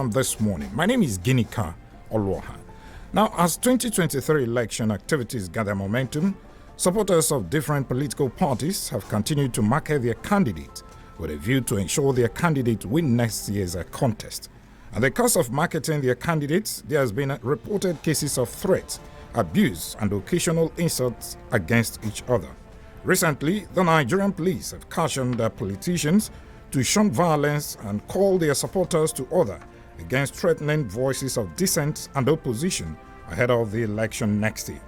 platform this morning. My name is Ginika Olwaha. Now, as 2023 election activities gather momentum, supporters of different political parties have continued to market their candidates with a view to ensure their candidate win next year's contest. And because of marketing their candidates, there has been reported cases of threats, abuse, and occasional insults against each other. Recently, the Nigerian police have cautioned their politicians to shun violence and call their supporters to order against threatening voices of dissent and opposition ahead of the election next year.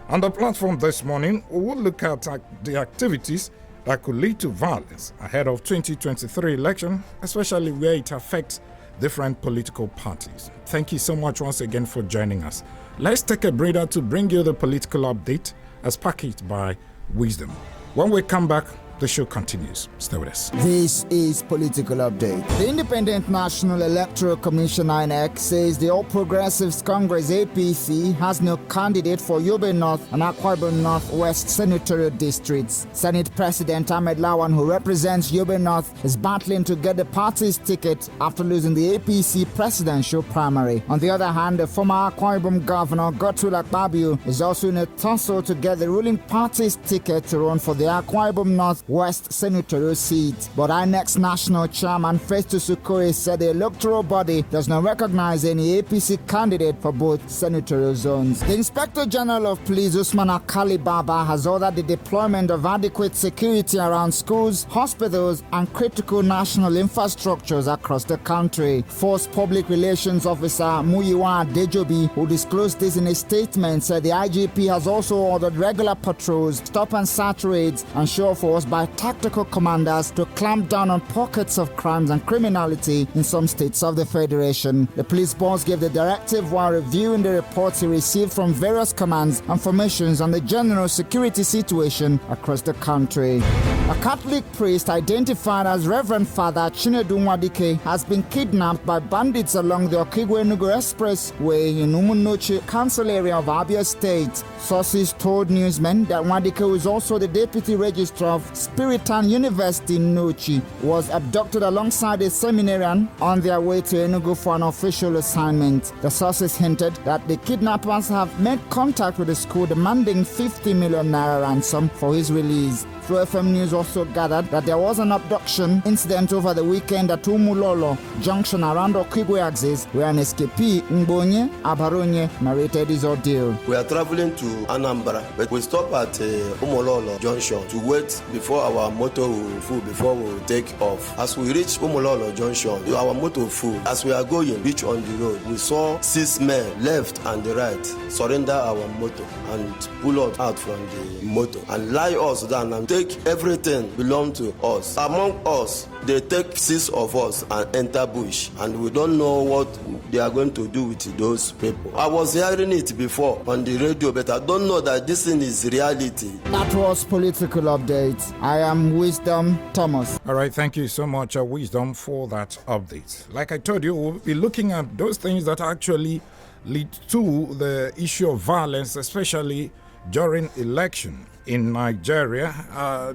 On the platform this morning, we will look at the activities that could lead to violence ahead of 2023 election, especially where it affects different political parties. Thank you so much once again for joining us. Let's take a breather to bring you the political update as packaged by Wisdom. When we come back, the show continues. Stay with us. This is Political Update. The Independent National Electoral Commission INEC says the All Progressives Congress APC has no candidate for Yobe North and Akwa Ibom Northwest senatorial districts. Senate President Ahmed Lawan, who represents Yobe North, is battling to get the party's ticket after losing the APC presidential primary. On the other hand, the former Akwa Ibom Governor Godswill Akpabio is also in a tussle to get the ruling party's ticket to run for the Akwa Ibom North West senatorial seat. But INEC's national chairman Festus Okoye said the electoral body does not recognize any APC candidate for both senatorial zones. The Inspector General of Police Usman Akali Baba has ordered the deployment of adequate security around schools, hospitals, and critical national infrastructures across the country. Force Public Relations Officer Muyiwa Dejobi, who disclosed this in a statement, said the IGP has also ordered regular patrols, stop and search raids, and show force by tactical commanders to clamp down on pockets of crimes and criminality in some states of the Federation. The police boss gave the directive while reviewing the reports he received from various commands and formations on the general security situation across the country. A Catholic priest identified as Reverend Father Chinedu Nwadike has been kidnapped by bandits along the Okigwe-Enugu Expressway in Umunochi Council area of Abia State. Sources told newsmen that Nwadike was also the deputy registrar of Spiritan University in Nochi, was abducted alongside a seminarian on their way to Enugu for an official assignment. The sources hinted that the kidnappers have made contact with the school demanding 50 million naira ransom for his release. True FM News also gathered that there was an abduction incident over the weekend at Umulolo junction around Okigwe axis, where an escapee, Mbonye Abaronye, narrated his ordeal. We are traveling to Anambra, but we stop at Umulolo junction to wait before our motor will full before we will take off. As we reach Umulolo junction, our motor full. As we are going, reach on the road, we saw 6 men left and the right surrender our motor and pull us out from the motor and lie us down and take everything belong to us. Among us, they take 6 of us and enter bush, and we don't know what they are going to do with those people. I was hearing it before on the radio, but I don't know that this thing is reality. That was Political Update. I am Wisdom Thomas. All right, thank you so much, Wisdom, for that update. Like I told you, we'll be looking at those things that actually lead to the issue of violence, especially during election in Nigeria.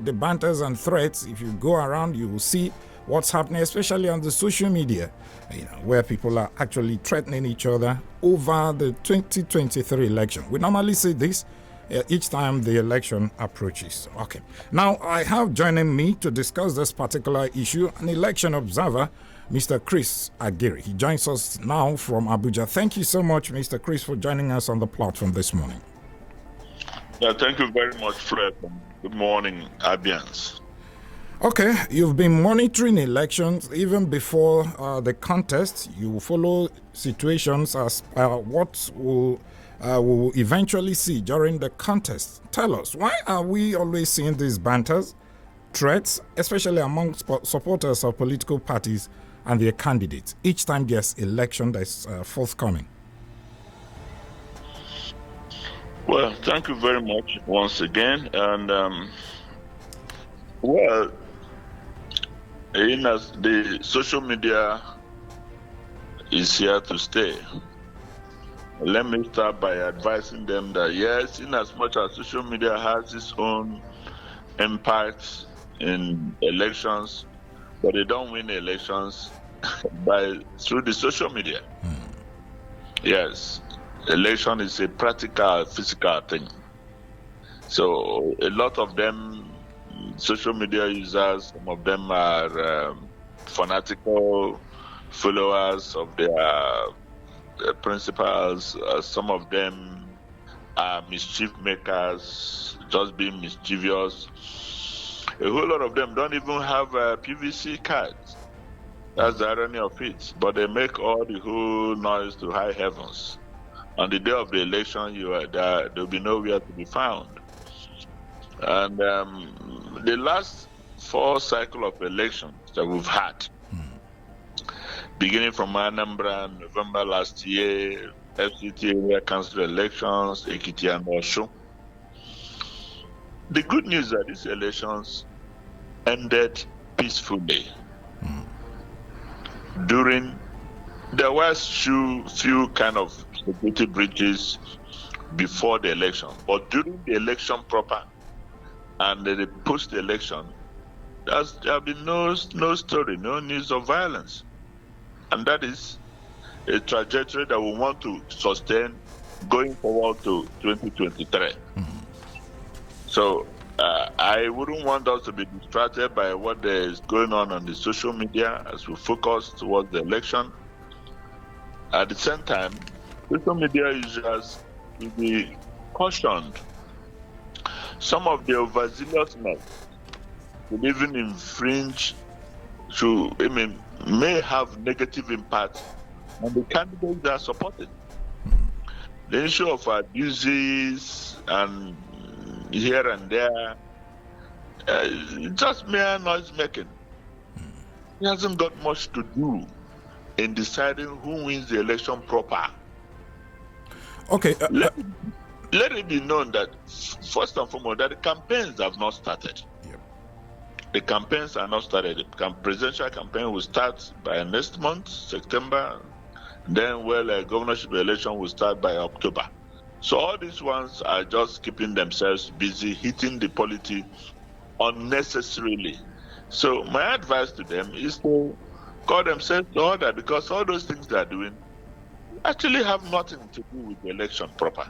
The banters and threats, if you go around, you will see what's happening, especially on the social media, where people are actually threatening each other over the 2023 election. We normally see this each time the election approaches. Okay. Now, I have joining me to discuss this particular issue an election observer, Mr. Chris Agiri. He joins us now from Abuja. Thank you so much, Mr. Chris, for joining us on the platform this morning. Yeah, thank you very much, Fred. Good morning, Abians. Okay, you've been monitoring elections even before the contest. You follow situations as what we'll eventually see during the contest. Tell us, why are we always seeing these banters, threats, especially among supporters of political parties and their candidates, each time there's election that's forthcoming? Well, thank you very much once again. And, well, as the social media is here to stay. Let me start by advising them that yes, in as much as social media has its own impact in elections, but they don't win elections, through the social media. Yes, election is a practical, physical thing. So a lot of them, social media users, some of them are fanatical followers of their principals. Some of them are mischief makers, just being mischievous. A whole lot of them don't even have PVC cards. That's the irony of it. But they make all the whole noise to high heavens. On the day of the election, you are there. There'll be nowhere to be found. And the last 4 cycle of elections that we've had, beginning from Anambra, November last year, FCT area council elections, Ekiti and Osun. The good news is that these elections ended peacefully. There was few kind of security breaches before the election, but during the election proper and the post-election, there have been no story, no news of violence. And that is a trajectory that we want to sustain going forward to 2023. So I wouldn't want us to be distracted by what is going on the social media as we focus towards the election. At the same time, social media users will be cautioned. Some of the overzealousness will even infringe may have negative impact on the candidates that are supported. The issue of abuses and here and there, just mere noise making. It hasn't got much to do in deciding who wins the election proper. Okay. Let it be known that, first and foremost, that the campaigns have not started. Yep. The campaigns are not started. The presidential campaign will start by next month, September. Then, governorship election will start by October. So all these ones are just keeping themselves busy, hitting the polity unnecessarily. So my advice to them is to call themselves to order, because all those things they are doing actually have nothing to do with the election proper.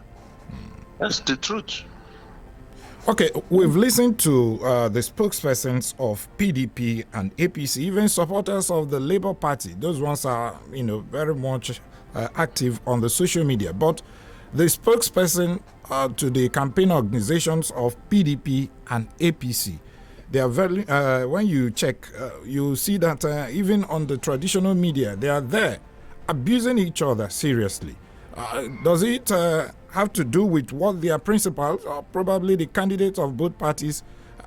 That's the truth. Okay, we've listened to the spokespersons of PDP and APC, even supporters of the Labour Party. Those ones are, very much active on the social media. But the spokesperson to the campaign organizations of PDP and APC, they are very. When you check, you see that even on the traditional media, they are there abusing each other seriously. Does it have to do with what their principals, or probably the candidates of both parties,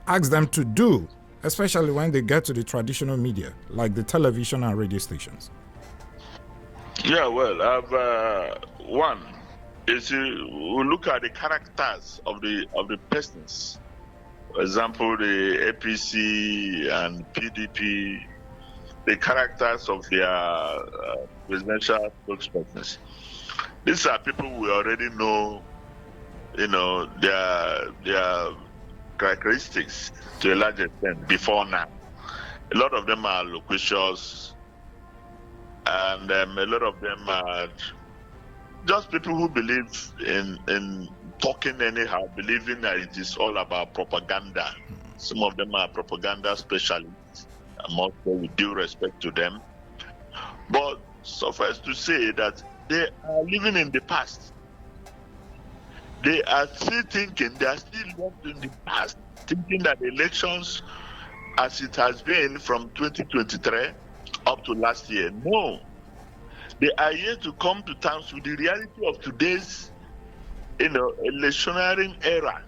ask them to do, especially when they get to the traditional media, like the television and radio stations? Yeah, well, one is we look at the characters of the persons. For example, the APC and PDP, the characters of their presidential spokespersons. These are people we already know, their characteristics to a large extent before now. A lot of them are loquacious, and a lot of them are just people who believe in talking anyhow, believing that it is all about propaganda. Some of them are propaganda specialists, I must say with due respect to them. But suffice to say that they are living in the past. They are still thinking, they are still locked in the past, thinking that elections as it has been from 2023 up to last year. No. They are yet to come to terms with the reality of today's electioneering era.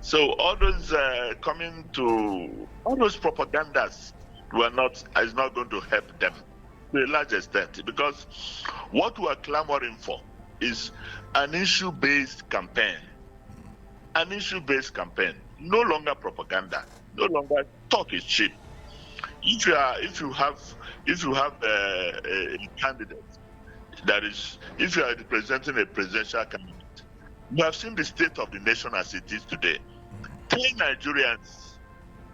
So all those all those propagandas is not going to help them to a large extent, because what we are clamoring for is an issue-based campaign. An issue-based campaign, no longer propaganda, no longer talk is cheap. If you have a candidate, that is, if you are representing a presidential candidate, you have seen the state of the nation as it is today. Tell Nigerians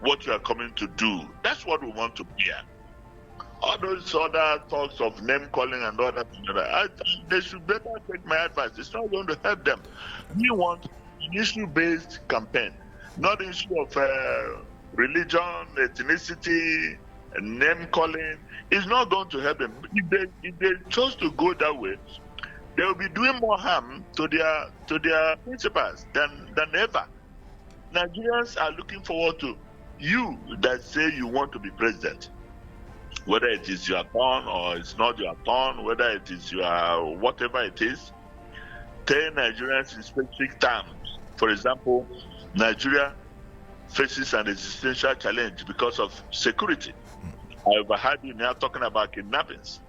what you are coming to do. That's what we want to hear. All those other talks of name calling and all that, they should better take my advice. It's not going to help them. We want an issue-based campaign, not an issue of religion, ethnicity, name calling. It's not going to help them. If they chose to go that way, they will be doing more harm to their principles than ever. Nigerians are looking forward to you that say you want to be president. Whether it is your turn or it's not your turn, whether it is your whatever it is, tell Nigerians in specific terms. For example, Nigeria faces an existential challenge because of security. I overheard you now talking about kidnappings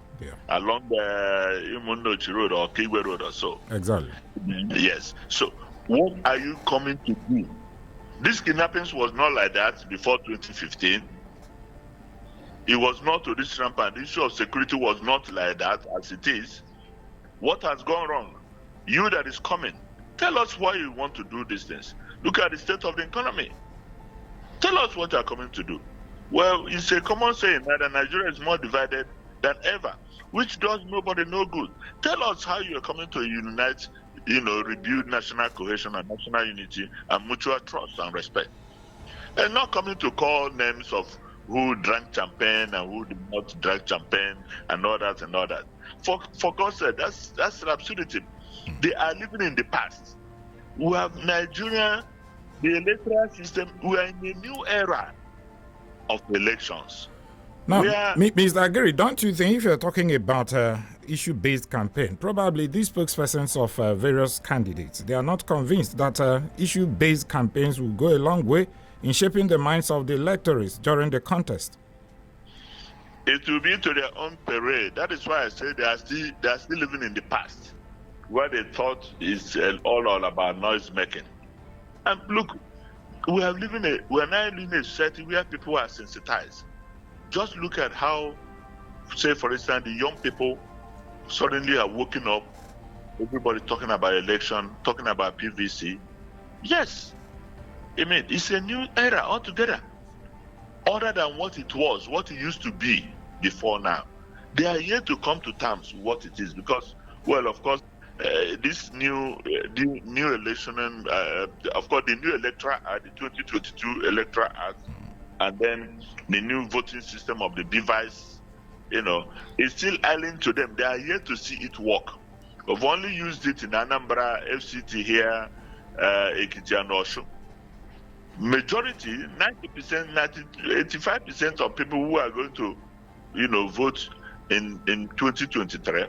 along the Imunochi Road or Kiwe Road or so. Exactly. Yes. So, what are you coming to do? This kidnappings was not like that before 2015. It was not to this rampant. The issue of security was not like that as it is. What has gone wrong? You that is coming, tell us why you want to do these things. Look at the state of the economy. Tell us what you are coming to do. Well, it's a common saying that Nigeria is more divided than ever, which does nobody no good. Tell us how you are coming to unite, rebuild national cohesion and national unity and mutual trust and respect. And not coming to call names of who drank champagne and who did not drink champagne and all that and all that. For God's sake, that's an absurdity. They are living in the past. We have Nigeria, the electoral system. We are in a new era of elections. Now, Mr. Agiri, don't you think if you're talking about issue-based campaign, probably these spokespersons of various candidates, they are not convinced that issue-based campaigns will go a long way in shaping the minds of the electorates during the contest? It will be to their own parade. That is why I say they are still living in the past, where they thought is all about noise making. And look, we are now living in a society where people are sensitized. Just look at how, say for instance, the young people suddenly are waking up. Everybody talking about election, talking about PVC. Yes. I mean, it's a new era altogether, other than what it was, what it used to be before now. They are yet to come to terms with what it is because, well, of course, this new election, of course, the new electoral act, the 2022 electoral act, and then the new voting system of the device, is still alien to them. They are yet to see it work. We've only used it in Anambra, FCT here, Ekiti and Osho. Majority, 90%, 85% of people who are going to, vote in 2023, in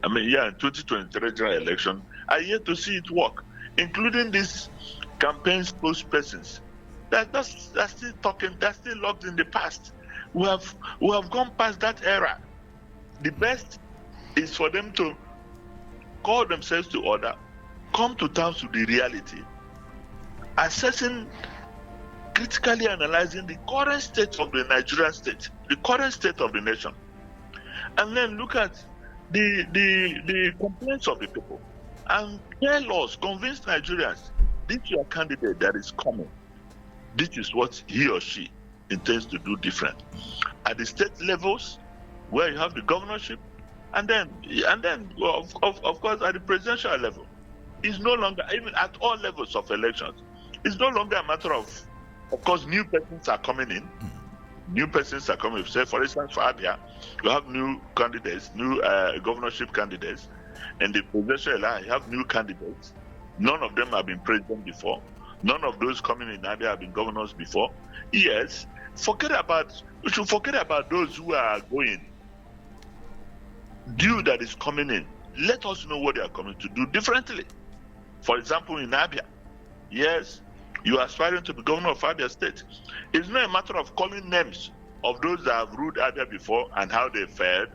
2023 general election, are yet to see it work, including these campaign spokespersons. That's still talking, that's still locked in the past. We have gone past that era. The best is for them to call themselves to order, come to terms with the reality, assessing, critically analyzing the current state of the Nigerian state, the current state of the nation, and then look at the complaints of the people and tell us, convince Nigerians, this is your candidate that is coming. This is what he or she intends to do different. At the state levels, where you have the governorship, and then of course at the presidential level, it's no longer, even at all levels of elections, it's no longer a matter of course, new persons are coming in. New persons are coming. Say, for instance, for Abia, you have new candidates, new governorship candidates, and the presidential line, you have new candidates. None of them have been president before. None of those coming in Abia have been governors before. Yes, we should forget about those who are going. Due that is coming in, let us know what they are coming to do differently. For example, in Abia, yes, you are aspiring to be governor of Abia State. It's not a matter of calling names of those that have ruled Abia before and how they fared.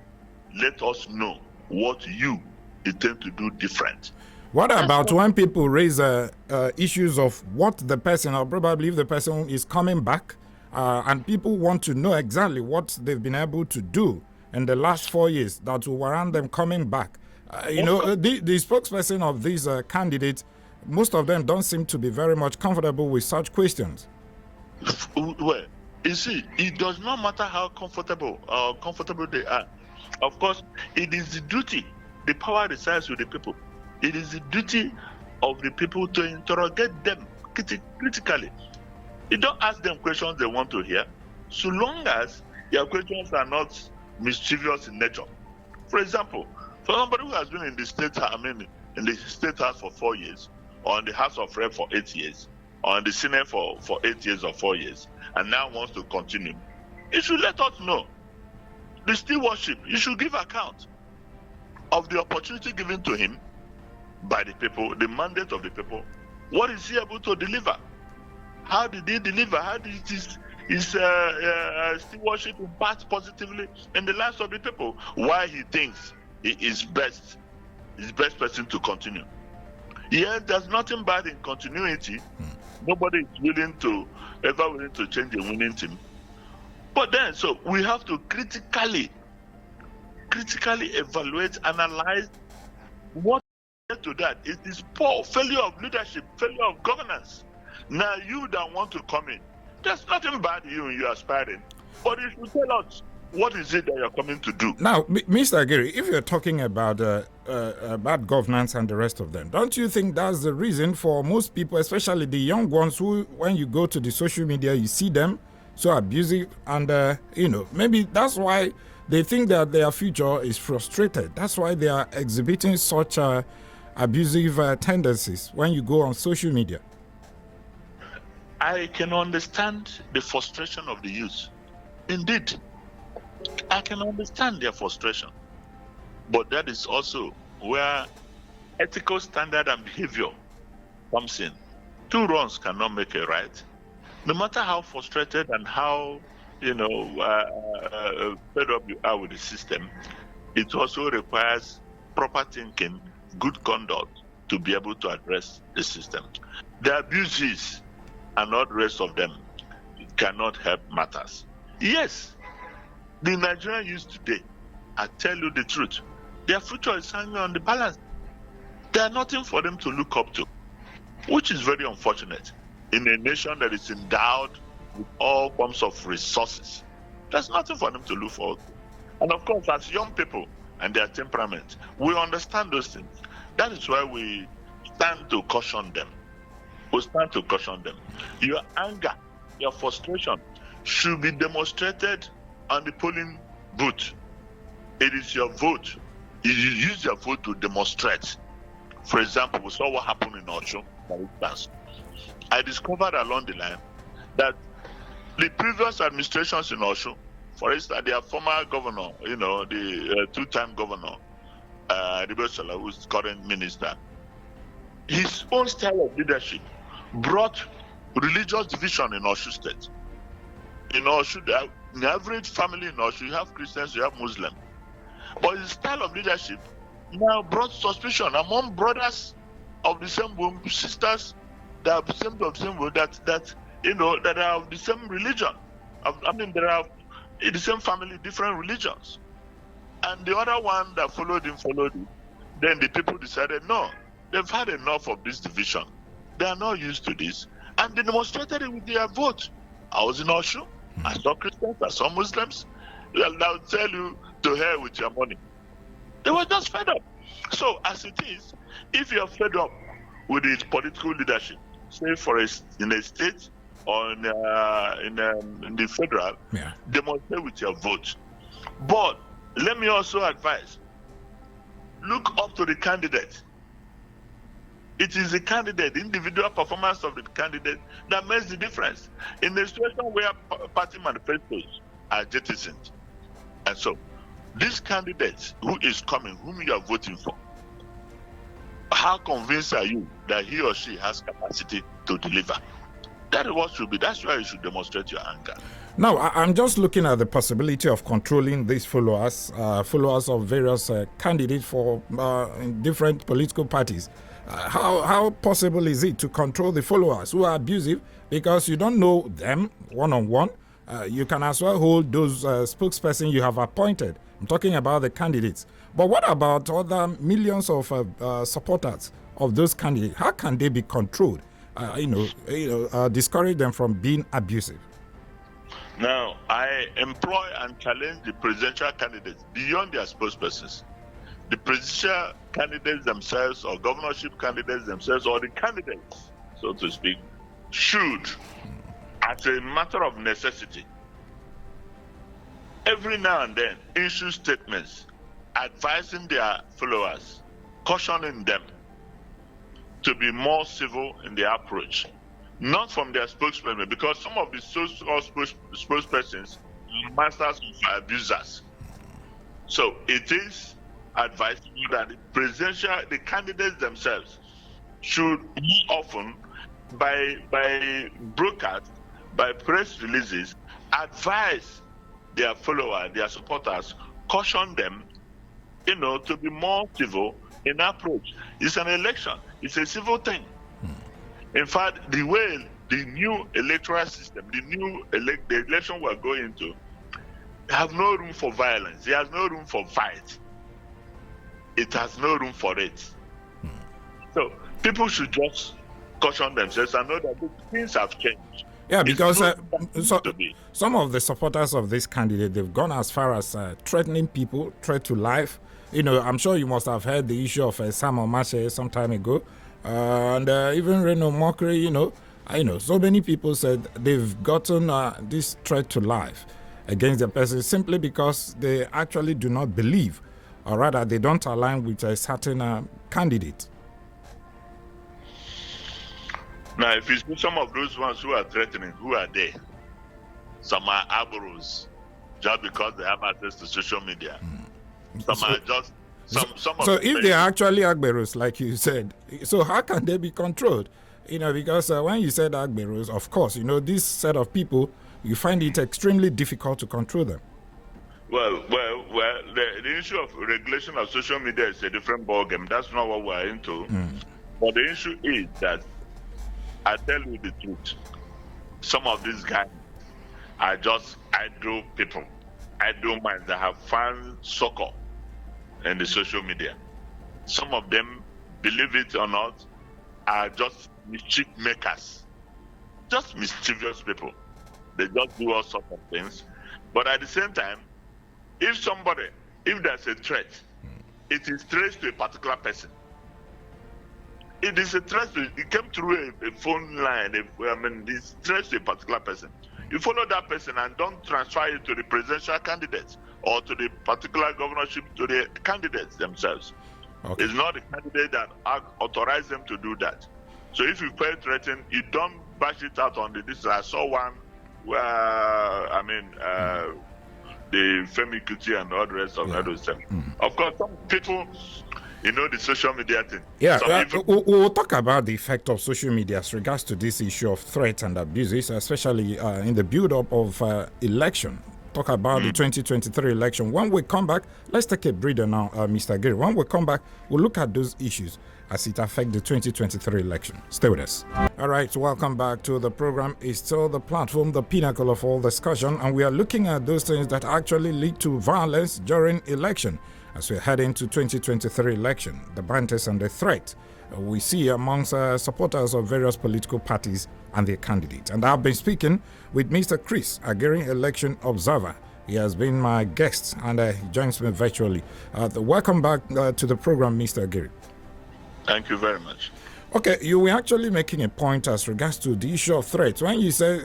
Let us know what you intend to do different. What about when people raise issues of what the person, or probably if the person is coming back, and people want to know exactly what they've been able to do in the last 4 years that will warrant them coming back? The spokesperson of these candidates, most of them don't seem to be very much comfortable with such questions. Well, You see, it does not matter how comfortable they are. Of course, it is the duty, the power resides with the people. It is the duty of the people to interrogate them critically. You don't ask them questions they want to hear, so long as their questions are not mischievous in nature. For example, for somebody who has been in the state, in the state house for 4 years, or in the House of Rep for 8 years, or in the Senate for 8 years or 4 years, and now wants to continue, he should let us know. The stewardship, he should give account of the opportunity given to him by the people, the mandate of the people. What is he able to deliver? How did he deliver? How did his stewardship impact positively in the lives of the people? Why he thinks he is best person to continue. Yes, there's nothing bad in continuity. Nobody is ever willing to change a winning team. But then, so we have to critically evaluate, analyze what led to that. It is poor failure of leadership, failure of governance. Now you that want to come in, there's nothing bad in you aspiring, but you should tell us what is it that you're coming to do. Now, Mr. Gary, if you're talking about bad governance and the rest of them, don't you think that's the reason for most people, especially the young ones, who, when you go to the social media, you see them so abusive, and maybe that's why they think that their future is frustrated. That's why they are exhibiting such abusive tendencies when you go on social media. I can understand the frustration of the youth. Indeed, I can understand their frustration. But that is also where ethical standard and behavior comes in. Two wrongs cannot make a right. No matter how frustrated and how fed up you are with the system, it also requires proper thinking, good conduct to be able to address the system. The abuses and not the rest of them cannot help matters. Yes, the Nigerian youth today, I tell you the truth, their future is hanging on the balance. There's nothing for them to look up to, which is very unfortunate. In a nation that is endowed with all forms of resources, there's nothing for them to look forward to. And of course, as young people and their temperament, we understand those things. That is why we stand to caution them. Your anger, your frustration should be demonstrated on the polling booth. It is your vote. You use your vote to demonstrate. For example, we saw what happened in Osho, for instance. I discovered along the line that the previous administrations in Osho, for instance, their former governor, the two-time governor, Ribesala, who's current minister, his own style of leadership brought religious division in Osho State. In Osho, in the average family in Osho, you have Christians, you have Muslims. But his style of leadership now brought suspicion among brothers of the same womb, sisters that are of the same womb, that are of the same religion. There are in the same family, different religions. And the other one that followed him. Then the people decided, no, they've had enough of this division. They are not used to this. And they demonstrated it with their vote. I was in Osho. I saw Christians, I saw Muslims. They'll tell you to hell with your money. They were just fed up. So as it is, if you're fed up with its political leadership, say in a state or in the federal, demonstrate with your vote. But let me also advise, look up to the candidate. It is the candidate, the individual performance of the candidate that makes the difference. In a situation where party manifestos are jettisoned, and so this candidate who is coming, whom you are voting for, how convinced are you that he or she has capacity to deliver? That is what should be. That's why you should demonstrate your anger. Now, I'm just looking at the possibility of controlling these followers of various candidates for different political parties. How possible is it to control the followers who are abusive because you don't know them one-on-one? You can as well hold those spokespersons you have appointed. I'm talking about the candidates. But what about other millions of supporters of those candidates? How can they be controlled? Discourage them from being abusive. Now, I employ and challenge the presidential candidates beyond their spokespersons. The presidential candidates themselves, or governorship candidates themselves, or the candidates, so to speak, should, as a matter of necessity, every now and then issue statements advising their followers, cautioning them to be more civil in their approach. Not from their spokesperson, because some of the so-called spokespersons are masters of abusers. So it is advisable that the candidates themselves should more often, by broadcast, by press releases, advise their followers, their supporters, caution them, to be more civil in approach. It's an election. It's a civil thing. In fact, the way the new electoral system, the election we're going into, have no room for violence. It has no room for fight. It has no room for it. So people should just caution themselves and know that things have changed. Yeah, because some of the supporters of this candidate, they've gone as far as threatening people, threat to life. I'm sure you must have heard the issue of Sam Omashe some time ago. And even Reno Mockery, so many people said they've gotten this threat to life against the person simply because they actually do not believe, or rather they don't align with a certain candidate. Now, if you see some of those ones who are threatening, who are they? Some are arboros, just because they have access to social media. Some are just... So if they are actually Agberos, like you said, so how can they be controlled? Because when you said Agberos, of course, this set of people, you find it extremely difficult to control them. Well, the issue of regulation of social media is a different ballgame. That's not what we're into. But the issue is that, I tell you the truth, some of these guys are just idle people, idle minds that have found succor in the social media. Some of them, believe it or not, are just mischief makers, just mischievous people. They just do all sorts of things. But at the same time, if there's a threat, it is traced to a particular person. It is a threat it came through a phone line, it's traced to a particular person. You follow that person and don't transfer it to the presidential candidates or to the particular governorship, to the candidates themselves. Okay. It's not the candidate that authorized them to do that. So if you feel threatened, you don't bash it out on this. I saw one where, the Femi Kuti and all the rest of those things. Of course, some people, the social media thing. Yeah, we'll talk about the effect of social media as regards to this issue of threats and abuses, especially in the build-up of election. Talk about the 2023 election. When we come back, let's take a breather now, Mr. Giri. When we come back, we'll look at those issues as it affects the 2023 election. Stay with us. All right, welcome back to the program. It's still the platform, the pinnacle of all discussion, and we are looking at those things that actually lead to violence during election. As we head into 2023 election, the banters and the threat we see amongst supporters of various political parties and their candidates. And I've been speaking with Mr. Chris Agiri, election observer. He has been my guest and he joins me virtually. Welcome back to the program, Mr. Agiri. Thank you very much. Okay, you were actually making a point as regards to the issue of threats. When you say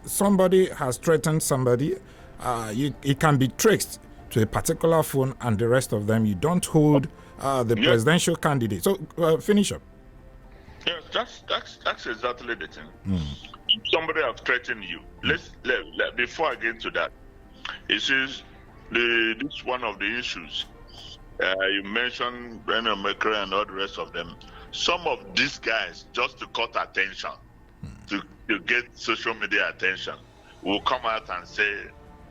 somebody has threatened somebody, it can be traced to a particular phone and the rest of them. You don't hold the presidential candidate. So finish up. Yes, that's exactly the thing. If somebody has threatened you, before I get into that, it says this one of the issues. You mentioned Brennan Maker and all the rest of them. Some of these guys, just to cut attention, to get social media attention, will come out and say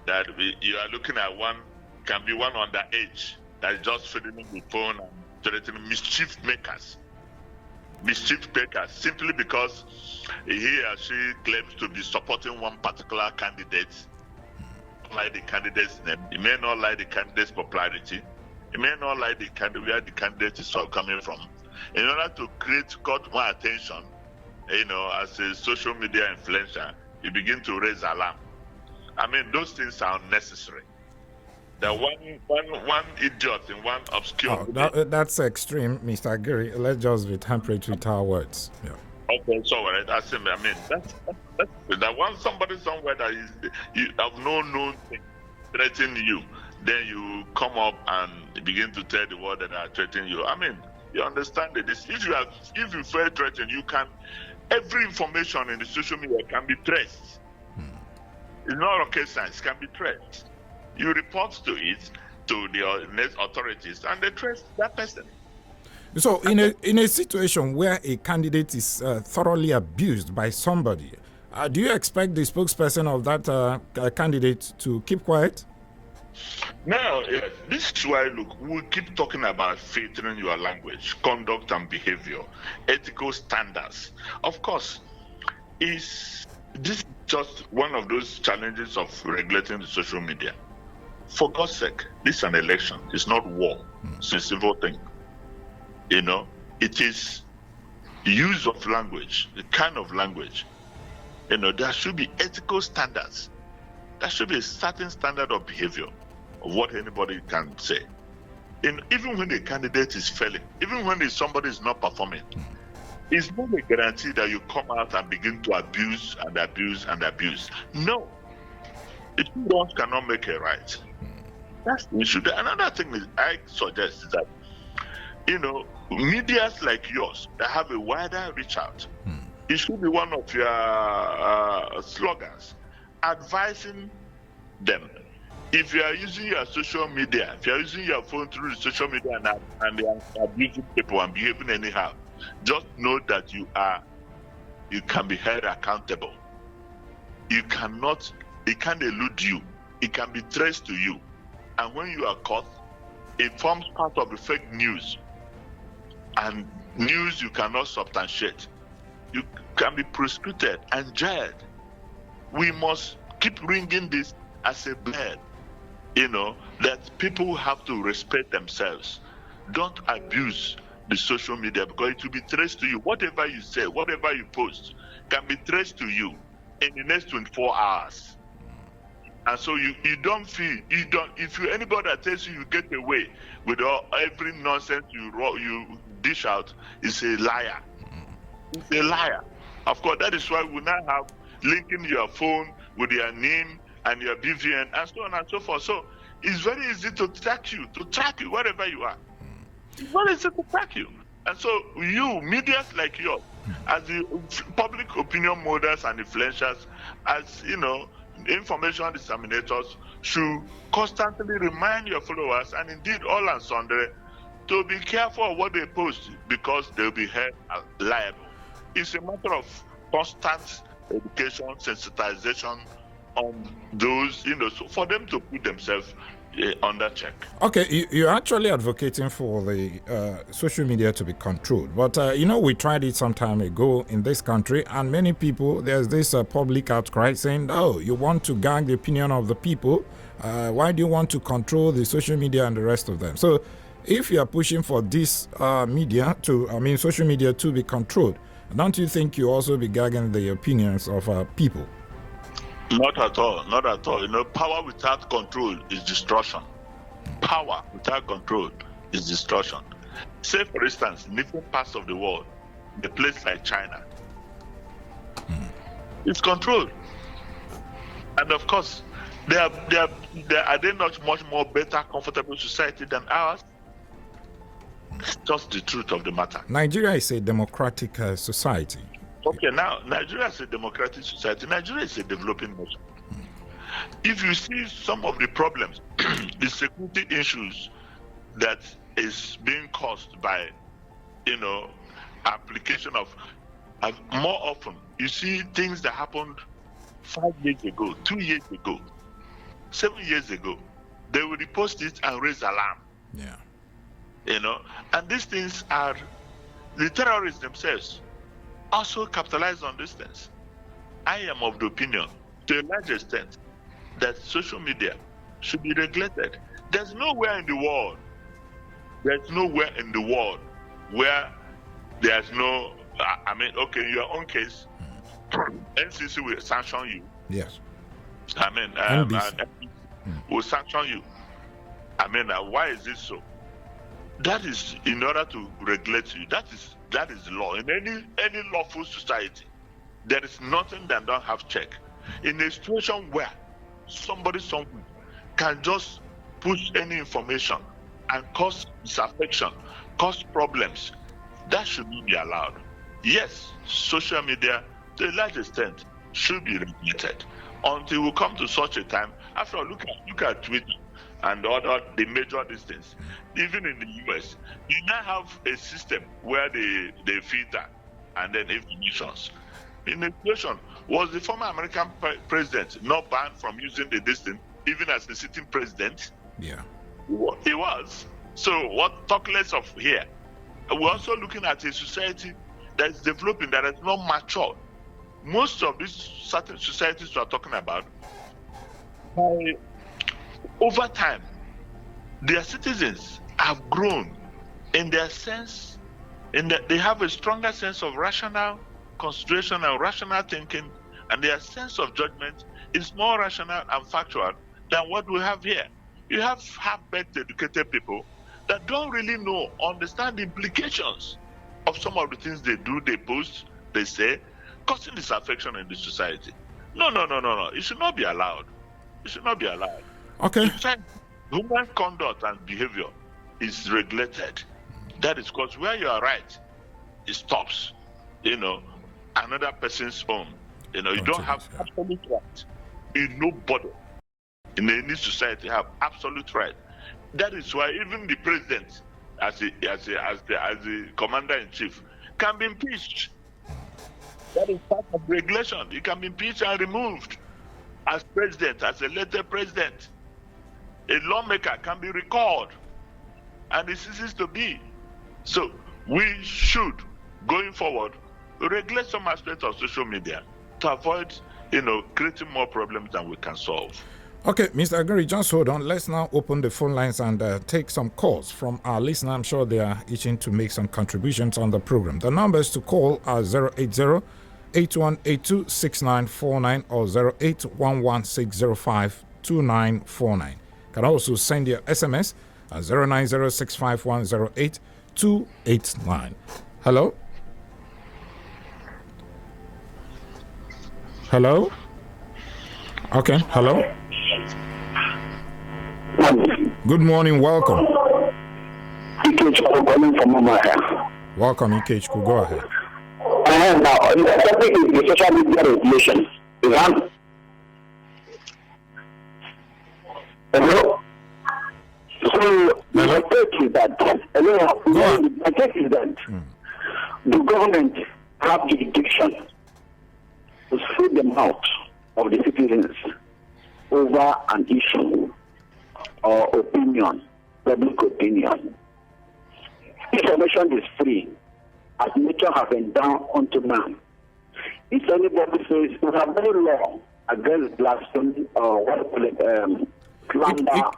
that you are looking at one, can be one underage that is just fiddling the phone and threatening mischief makers, simply because he or she claims to be supporting one particular candidate. Like the candidate's name, he may not like the candidate's popularity, he may not like where the candidate is coming from. In order to cut more attention, as a social media influencer, you begin to raise alarm. I mean, those things are unnecessary. The one idiot in one obscure. That's extreme, Mr. Gary. Let's just be temperate with our words. Yeah. Okay, so that's him. I mean, that's that one somebody somewhere that is you have no known thing threatening you, then you come up and begin to tell the world that are threatening you. I mean, you understand that this. If you feel threatened, you can. Every information in the social media can be traced. It's not rocket science. It can be traced. You report to it to the next authorities, and they trace that person. So, in a situation where a candidate is thoroughly abused by somebody, do you expect the spokesperson of that candidate to keep quiet? Now, this is why, look, we keep talking about filtering your language, conduct and behavior, ethical standards. Of course, this is just one of those challenges of regulating the social media. For God's sake, this is an election. It's not war. It's a civil thing. You know, it is use of language, the kind of language. You know, there should be ethical standards. There should be a certain standard of behavior of what anybody can say. Even when the candidate is failing, even when somebody is not performing, it's not a guarantee that you come out and begin to abuse and abuse and abuse. No. The two wrongs cannot make a right. That's the issue. Another thing I suggest is that, you know, medias like yours that have a wider reach out, it should be one of your slogans, advising them. If you are using your social media, if you are using your phone through the social media and they are abusing people and behaving anyhow, just know that you can be held accountable. It can't elude you. It can be traced to you. And when you are caught, it forms part of the fake news. And news you cannot substantiate. You can be prosecuted and jailed. We must keep ringing this as a bell, you know, that people have to respect themselves. Don't abuse the social media because it will be traced to you. Whatever you say, whatever you post can be traced to you in the next 24 hours. And so you don't feel, if anybody that tells you get away with every nonsense you dish out is a liar. It's a liar. Of course, that is why we now have linking your phone with your name and your BVN and so on and so forth. So it's very easy to track you wherever you are. It's very easy to track you. And so you, media like yours, as the public opinion models and influencers, as you know, information disseminators, should constantly remind your followers and indeed all and sundry to be careful of what they post because they'll be held liable. It's a matter of constant education, sensitization on those, you know, so for them to put themselves under check. Okay, you're actually advocating for the social media to be controlled. But, you know, we tried it some time ago in this country, and many people, there's this public outcry saying, oh, you want to gag the opinion of the people. Why do you want to control the social media and the rest of them? So if you are pushing for this social media to be controlled, don't you think you also be gagging the opinions of people? Not at all. Not at all. You know, power without control is destruction. Power without control is destruction. Say, for instance, in different parts of the world, a place like China, it's controlled. And of course, are they not much more better, comfortable society than ours? It's just the truth of the matter. Nigeria is a democratic society. Okay, now Nigeria is a democratic society. Nigeria is a developing nation. If you see some of the problems, the security issues that is being caused by, you know, application of, more often you see things that happened 5 years ago, 2 years ago, 7 years ago. They will repost it and raise alarm. Yeah. You know, and these things are the terrorists themselves also capitalize on these things. I am of the opinion, to a large extent, that social media should be regulated. There's nowhere in the world where there's no, in your own case, NCC will sanction you. Yes. I mean, NBC. and will sanction you. I mean, why is this so? That is in order to regulate you. That is law. In any lawful society, there is nothing that don't have check. In a situation where somebody somewhere can just push any information and cause disaffection, cause problems, that should not be allowed. Yes, social media, to a large extent, should be regulated until we come to such a time. After all, look at Twitter and the major distance. Even in the US, you now have a system where they filter and then informations. In a situation, was the former American president not banned from using the distance, even as the sitting president? Yeah. He was. So what talk less of here? We're also looking at a society that is developing, that is not mature. Most of these certain societies we are talking about, over time, their citizens have grown in their sense, they have a stronger sense of rational consideration and rational thinking, and their sense of judgment is more rational and factual than what we have here. You have half-baked educated people that don't really understand the implications of some of the things they do, they post, they say, causing disaffection in the society. No. It should not be allowed. It should not be allowed. Okay. Human conduct and behavior is regulated. That is because where you are right, it stops. Another person's own. You don't have absolute right. Nobody in any society have absolute right. That is why even the president, as the commander-in-chief, can be impeached. That is part of regulation. He can be impeached and removed as president, as elected president. A lawmaker can be recalled, and it ceases to be. So we should, going forward, regulate some aspects of social media to avoid, creating more problems than we can solve. Okay, Mr. Aguri, just hold on. Let's now open the phone lines and take some calls from our listeners. I'm sure they are itching to make some contributions on the program. The numbers to call are 080-8182-6949 or 0811605-2949. You can also send your SMS at 090-651-08289. Hello? Hello? Okay, hello? Good morning, welcome. Welcome, Ikechku. Go ahead. Now, the topic is the social media regulation. Hello? So, my take is that, the government have jurisdiction to free the mouth of the citizens over an issue or opinion, public opinion. Information is free, as nature has endowed unto man. If anybody says we have no law against blasphemy or slander,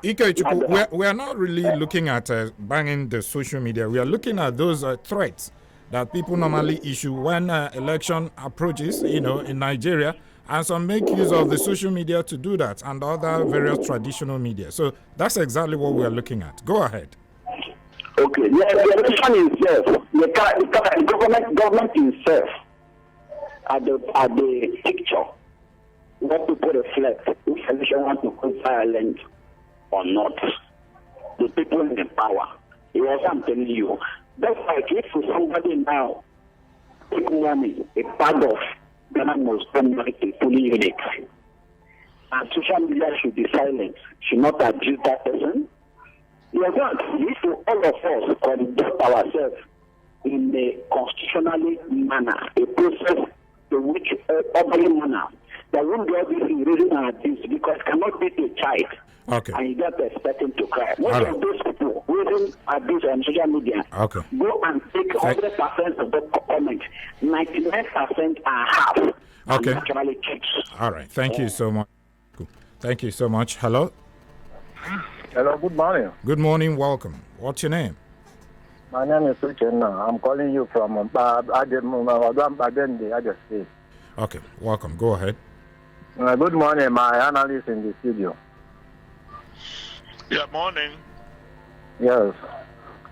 we are not really looking at banging the social media. We are looking at those threats that people normally issue when election approaches, in Nigeria. And some make use of the social media to do that and other various traditional media. So that's exactly what we are looking at. Go ahead. Okay. The election itself, the government itself, at the picture, what people reflect, if election want to go violent or not, the people in the power. It was I'm telling you. That's like if somebody now take money, a part of Ghana must spend money in polling units. And social media should be silent, should not abuse that person. Yes, if all of us conduct ourselves in a constitutionally manner, a process to which orderly manner, there won't be everything raising and abuse because it cannot be a child. Okay. And you get expecting to cry. Most of those people raising abuse on social media go and take 100% of the comment. 99% are half. Okay. Naturally kids. All right. Thank you so much. Thank you so much. Hello. Hello. Good morning. Good morning. Welcome. What's your name? My name is Uchenna. I'm calling you from Agende, State. Okay. Welcome. Go ahead. Good morning, my analyst in the studio. Yeah, morning. Yes.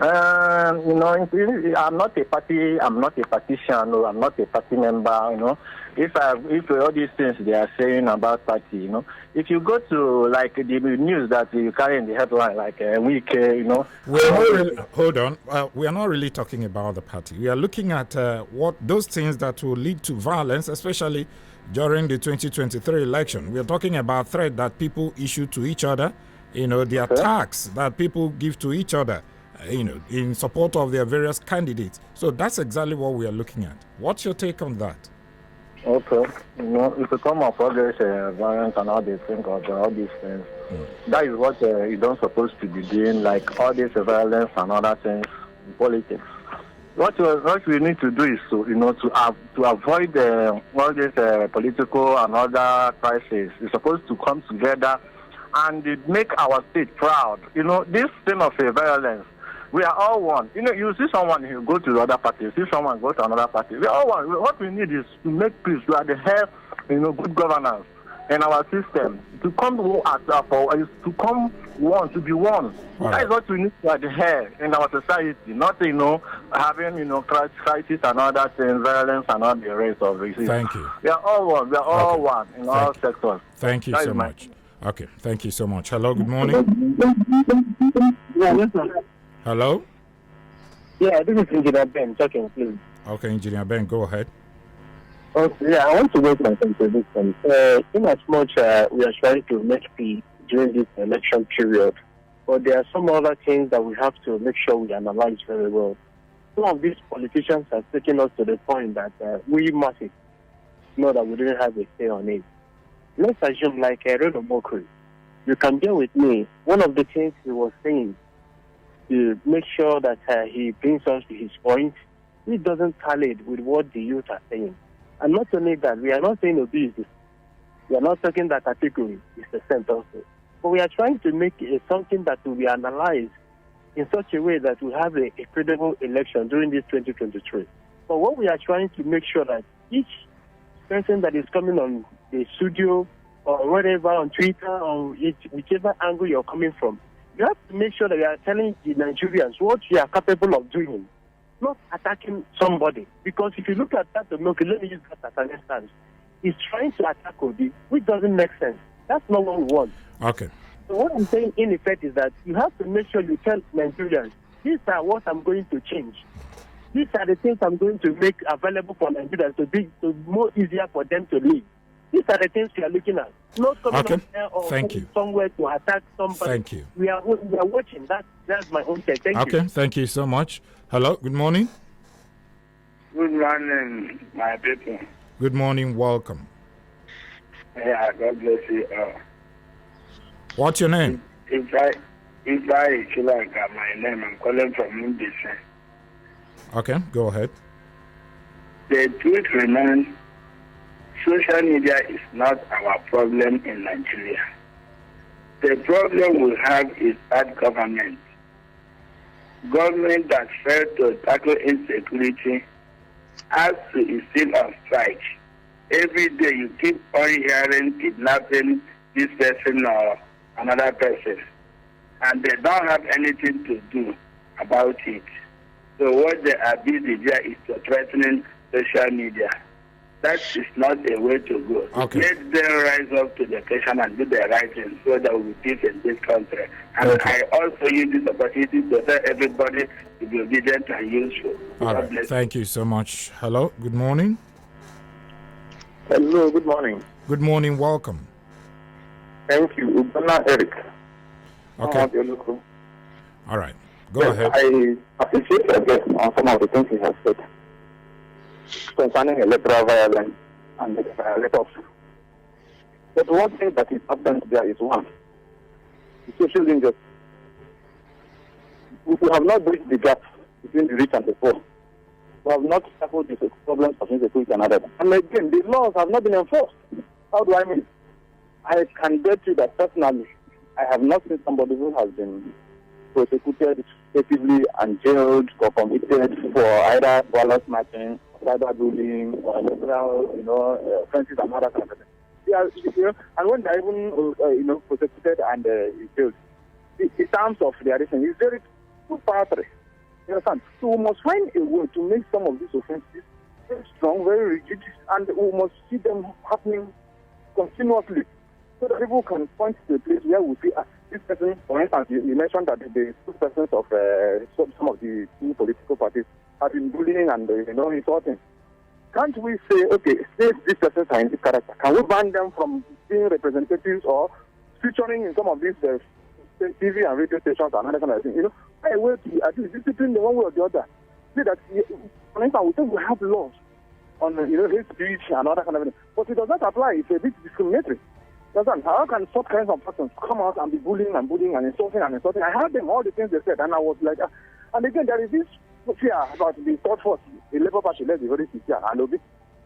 I'm not a party. I'm not a partisan. No, I'm not a party member. If all these things they are saying about party, if you go to like the news that you carry in the headline, like week, We are not really, hold on. We are not really talking about the party. We are looking at what those things that will lead to violence, especially during the 2023 election. We are talking about threat that people issue to each other. The attacks that people give to each other. In support of their various candidates. So that's exactly what we are looking at. What's your take on that? Okay. If you come up all this violence and how they think of all these things, that is what you don't supposed to be doing, like all this violence and other things in politics. What we need to do is to avoid all this political and other crises. We're supposed to come together and make our state proud. This thing of violence, we are all one. You see someone, you go to the other party, you see someone go to another party. We are all one. What we need is to make peace. We are the head, good governance in our system. To come to come one, to be one. All That is what we need to adhere in our society. Not, having, crisis and other things, violence and all the rest of it. Thank you. We are all one. We are all one in all sectors. Thank you so much. Okay, thank you so much. Hello, good morning. Yeah, listen. Hello? Yeah, this is Engineer Ben talking, please. Okay, Engineer Ben, go ahead. Okay, yeah, I want to make my contribution. In as much we are trying to make peace during this election period, but there are some other things that we have to make sure we analyze very well. Some of these politicians have taken us to the point that we masses know that we didn't have a say on it. Let's assume like Reno Mokri. You can bear with me. One of the things he was saying to make sure that he brings us to his point, it doesn't tally with what the youth are saying. And not only that, we are not saying obesity. We are not talking that category is the same also. But we are trying to make it something that will be analyzed in such a way that we have a credible election during this 2023. But what we are trying to make sure that each person that is coming on the studio or whatever on Twitter or whichever angle you're coming from, you have to make sure that you are telling the Nigerians what you are capable of doing, not attacking somebody. Because if you look at that, let me use that as an instance. He's trying to attack Obi, which doesn't make sense. That's not what we want. Okay. So what I'm saying in effect is that you have to make sure you tell Nigerians, these are what I'm going to change. These are the things I'm going to make available for Nigerians to be more easier for them to live. These are the things we are looking at. Not coming up there or somewhere to attack somebody. Thank you. We are watching. That's my own take. Thank you. Okay, thank you so much. Hello, good morning. Good morning, my people. Good morning, welcome. Yeah, God bless you. What's your name? If I Chilaka, my name, I'm calling from Mbisi. Okay, go ahead. The truth remains, social media is not our problem in Nigeria. The problem we have is bad government. Government that failed to tackle insecurity has to is still on strike. Every day you keep on hearing kidnapping this person or another person, and they don't have anything to do about it. So what they are busy there is to threatening social media. That is not a way to go. Okay. Let them rise up to the occasion and do the right thing so that we will peace in this country. And Okay. I also use this opportunity to tell everybody to be obedient and useful. All God right, bless. thank you so much. Hello, good morning. Hello, good morning. Good morning, welcome. Thank you. Ubana Eric. Okay. All right, go ahead. I appreciate your guest on some of the things he has said concerning electoral violence and the electors. But one thing that is absent there is one, the social injustice. We have not bridged the gap between the rich and the poor. We have not tackled the problems of insecurity and others. And again, the laws have not been enforced. How do I mean? I can bet you that personally, I have not seen somebody who has been prosecuted effectively and jailed or convicted for either ballot matching, cyber bullying, or electoral, offenses and other kind of things. and when they're even prosecuted and jailed, the terms of the arrest is very too paltry. You understand? So we must find a way to make some of these offenses very strong, very rigid, and we must see them happening continuously, so that people can point to a place where we see this person. For instance, you mentioned that the two persons of some of the two political parties have been bullying and insulting. Can't we say, okay, since these persons are in this character, can we ban them from being representatives or featuring in some of these TV and radio stations and other kind of thing? A way to at least discipline the one way or the other. See that, for instance, we think we have laws on hate speech and other kind of thing, but it does not apply. It's a bit discriminatory. How can such kinds of persons come out and be bullying and insulting and insulting? I heard them all the things they said, and I was like, and again, there is this fear about the third force, the Labour Party, let's be very sincere, and obey.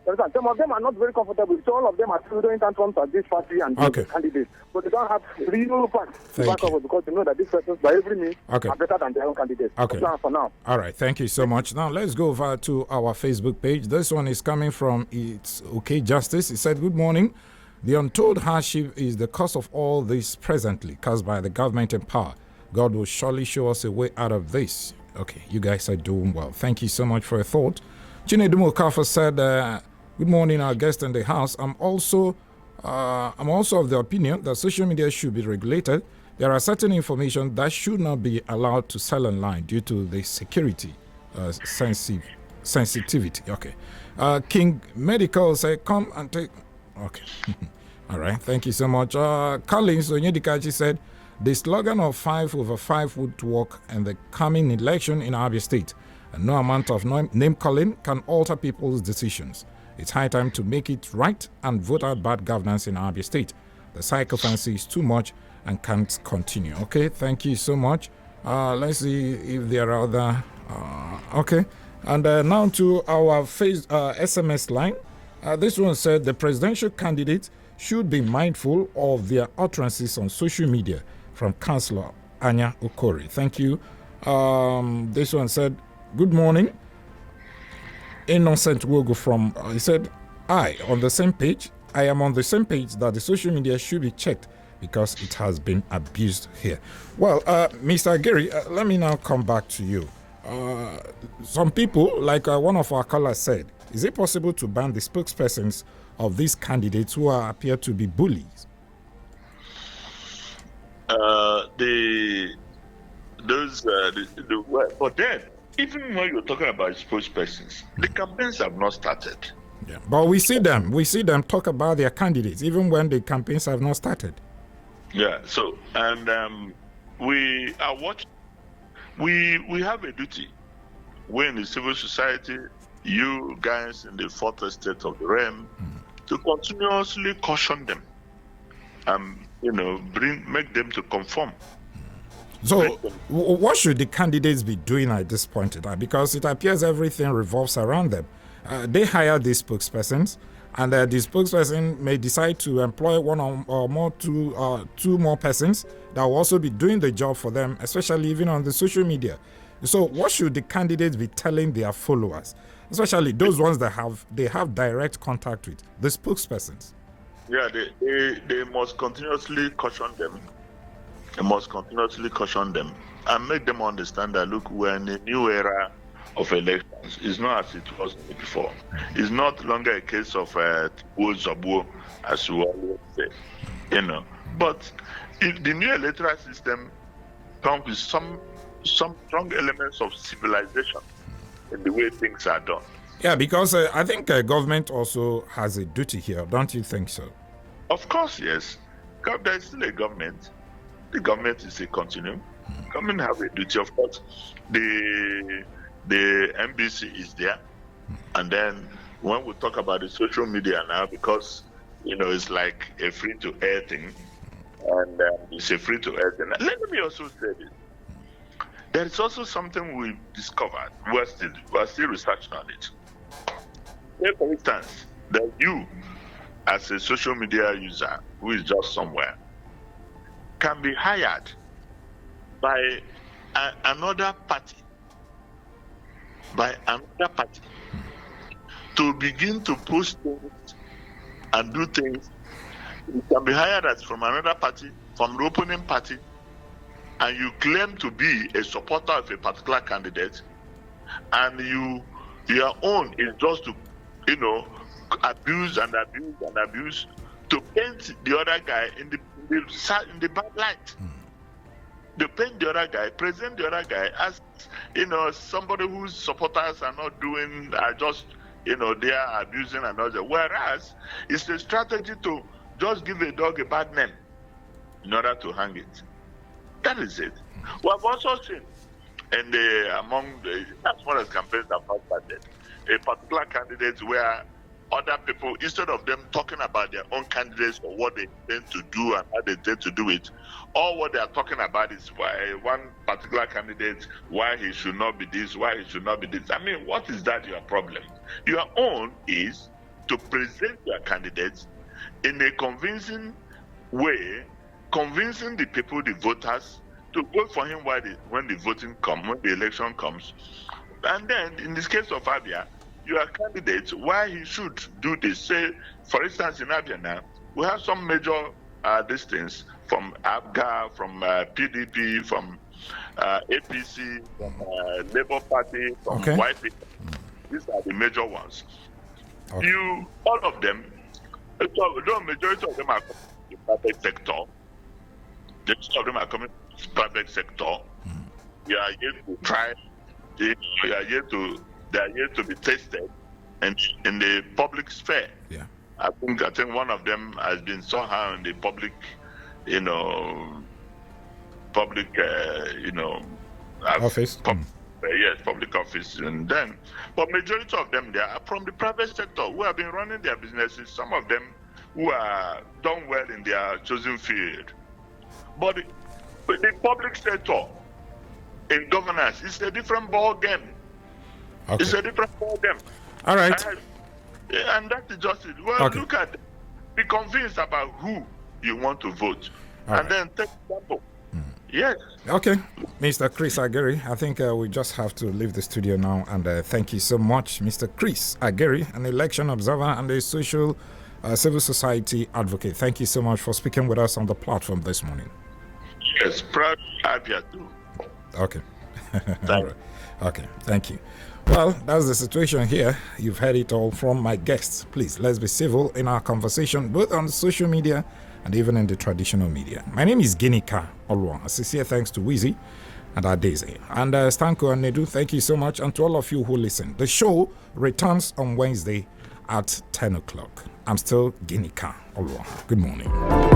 Some of them are not very comfortable. So all of them are still doing tantrums at this party and these candidates, but they don't have real facts to back up because they know that these persons, by every means, are better than their own candidates. For now. All right, thank you so much. Now let's go over to our Facebook page. This one is coming from It's Okay Justice. He said, "Good morning. The untold hardship is the cause of all this presently, caused by the government in power. God will surely show us a way out of this." Okay, you guys are doing well. Thank you so much for your thought. Chinedu Mokafa said, "Good morning, our guest in the house. I'm also of the opinion that social media should be regulated. There are certain information that should not be allowed to sell online due to the security sensitivity." Okay. King Medical said, "Come and take..." Okay. All right. Thank you so much. Collins Onyedikachi said, "The slogan of 5/5 would work in the coming election in Abia State. And no amount of name-calling can alter people's decisions. It's high time to make it right and vote out bad governance in Abia State. The sycophancy is too much and can't continue." Okay. Thank you so much. Let's see if there are other... okay. And now to our SMS line. This one said the presidential candidates should be mindful of their utterances on social media, from Councillor Anya Okori. Thank you. This one said, "Good morning. Innocent Wogo from," he said, I am on the same page that the social media should be checked because it has been abused here. Well, Mr. Gary, let me now come back to you. Some people, like one of our callers said, is it possible to ban the spokespersons of these candidates who appear to be bullies? But then, even when you're talking about spokespersons, the campaigns have not started. Yeah, but we see them talk about their candidates even when the campaigns have not started. Yeah. So, and we are watching. We have a duty. We in the civil society, you guys in the fourth estate of the realm, to continuously caution them and make them to conform. So what should the candidates be doing at this point in time? Because it appears everything revolves around them. They hire these spokespersons, and the spokesperson may decide to employ one or more two more persons that will also be doing the job for them, especially even on the social media. So what should the candidates be telling their followers, especially those ones that they have direct contact with, the spokespersons? Yeah, they must continuously caution them. They must continuously caution them and make them understand that, look, we're in a new era of elections. It's not as it was before. It's not longer a case of Zabuo, as you always say. But if the new electoral system comes with some strong elements of civilization in the way things are done. Yeah, because I think government also has a duty here. Don't you think so? Of course, yes. There is still a government. The government is a continuum. Government have a duty. Of course, the NBC is there. And then when we talk about the social media now, because, it's like a free-to-air thing, and it's a free-to-air thing. Let me also say this. There is also something we've discovered. We're still researching on it. Say, for instance, that you, as a social media user who is just somewhere, can be hired by another party, to begin to post things and do things You can be hired as from another party, from the opponent party, and you claim to be a supporter of a particular candidate, and your own is just to, abuse and abuse and abuse to paint the other guy in the bad light. They paint the other guy, present the other guy as somebody whose supporters are not doing, are just they are abusing and others. Whereas it's a strategy to just give a dog a bad name in order to hang it. That is it. We have also seen among the as far as campaigns are started, a particular candidate where other people, instead of them talking about their own candidates or what they intend to do and how they intend to do it, all what they are talking about is why one particular candidate, why he should not be this, why he should not be this. I mean, what is that your problem? Your own is to present your candidates in a convincing way, convincing the people, the voters, to vote for him when the election comes. And then, in this case of Abia, your candidate, why he should do this. Say, for instance, in Abia now, we have some major these things from ABGA, from PDP, from APC, from Labour Party, from YP. These are the major ones. Okay. All of them, the majority of them are coming from the private sector. The majority of them are coming from the private sector. They are yet to try. They are yet to be tested and in the public sphere. Yeah. I think one of them has been somehow in the public, office. Yes, public office. And then, but majority of them, they are from the private sector who have been running their businesses. Some of them who are done well in their chosen field. But the public sector in governance is a different ball game. Okay. It's a different ball game. All right. And that is just it. Well, look at it. Be convinced about who you want to vote. And then take example. Yes. Okay. Mr. Chris Ageri, I think we just have to leave the studio now. And thank you so much, Mr. Chris Ageri, an election observer and a social civil society advocate. Thank you so much for speaking with us on the platform this morning. Yes, proud Abia too. Okay. All right. Okay, thank you. Well, that's the situation here. You've heard it all from my guests. Please, let's be civil in our conversation, both on social media and even in the traditional media. My name is Ginika Olwa. A sincere thanks to Wheezy and Adeze. And Stanko and Nedu, thank you so much. And to all of you who listen, the show returns on Wednesday at 10 o'clock. I'm still Ginika Olwa. Good morning.